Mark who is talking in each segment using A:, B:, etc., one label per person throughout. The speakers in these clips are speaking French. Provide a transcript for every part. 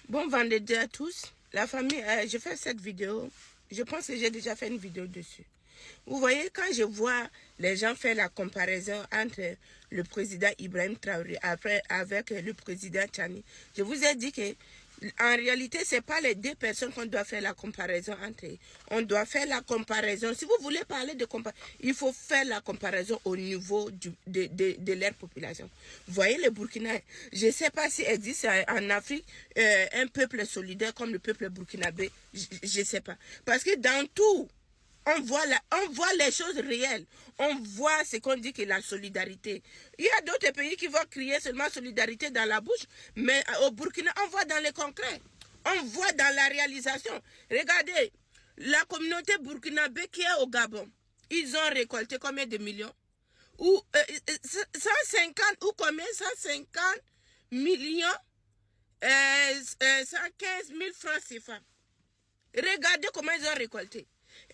A: Bon vendredi à tous. La famille, je fais cette vidéo. Je pense que j'ai déjà fait une vidéo dessus. Vous voyez, quand je vois les gens faire la comparaison entre le président Ibrahim Traoré avec le président Tchani, je vous ai dit que en réalité, c'est pas les deux personnes qu'on doit faire la comparaison entre eux. On doit faire la comparaison. Si vous voulez parler de comparaison, il faut faire la comparaison au niveau de leur population. Vous voyez les Burkinabés, je ne sais pas s'il existe en Afrique un peuple solidaire comme le peuple burkinabé. Je ne sais pas. Parce que dans tout, on voit les choses réelles. On voit ce qu'on dit que la solidarité. Il y a d'autres pays qui vont crier seulement solidarité dans la bouche, mais au Burkina, on voit dans le concret. On voit dans la réalisation. Regardez, la communauté burkinabé qui est au Gabon, ils ont récolté combien de millions? Ou 150 ou combien? 150 millions 115 000 francs CFA. Regardez comment ils ont récolté.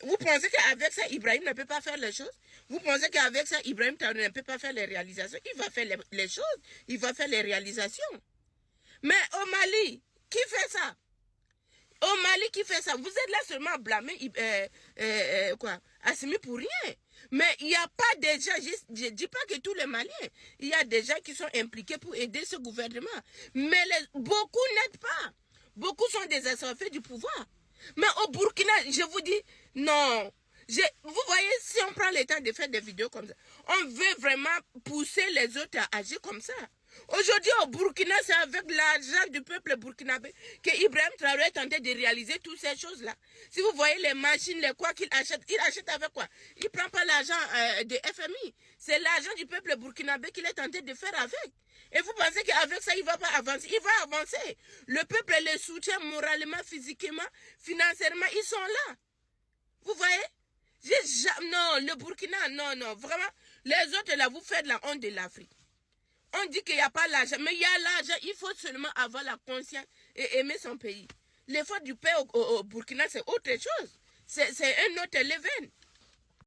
A: Vous pensez qu'avec ça, Ibrahim ne peut pas faire les choses? Vous pensez qu'avec ça, Ibrahim ne peut pas faire les réalisations? Il va faire les choses, il va faire les réalisations. Mais au Mali, qui fait ça? Au Mali, qui fait ça? Vous êtes là seulement à blâmer Assimi pour rien. Mais il n'y a pas de gens, je ne dis pas que tous les Maliens, il y a des gens qui sont impliqués pour aider ce gouvernement. Mais beaucoup n'aident pas. Beaucoup sont des assoiffés du pouvoir. Mais au Burkina, je vous dis, non. Vous voyez, si on prend le temps de faire des vidéos comme ça, on veut vraiment pousser les autres à agir comme ça. Aujourd'hui, au Burkina, c'est avec l'argent du peuple burkinabé que Ibrahim Traoré est tenté de réaliser toutes ces choses-là. Si vous voyez les machines, les quoi qu'il achète, il achète avec quoi? Il ne prend pas l'argent de FMI. C'est l'argent du peuple burkinabé qu'il est tenté de faire avec. Et vous pensez qu'avec ça, il ne va pas avancer? Il va avancer. Le peuple les soutient moralement, physiquement, financièrement. Ils sont là. Vous voyez? Non, le Burkina, non. Vraiment, les autres, là, vous faites la honte de l'Afrique. On dit qu'il n'y a pas l'argent, mais il y a l'argent. Il faut seulement avoir la conscience et aimer son pays. L'effort du pays au Burkina, c'est autre chose. C'est un autre level.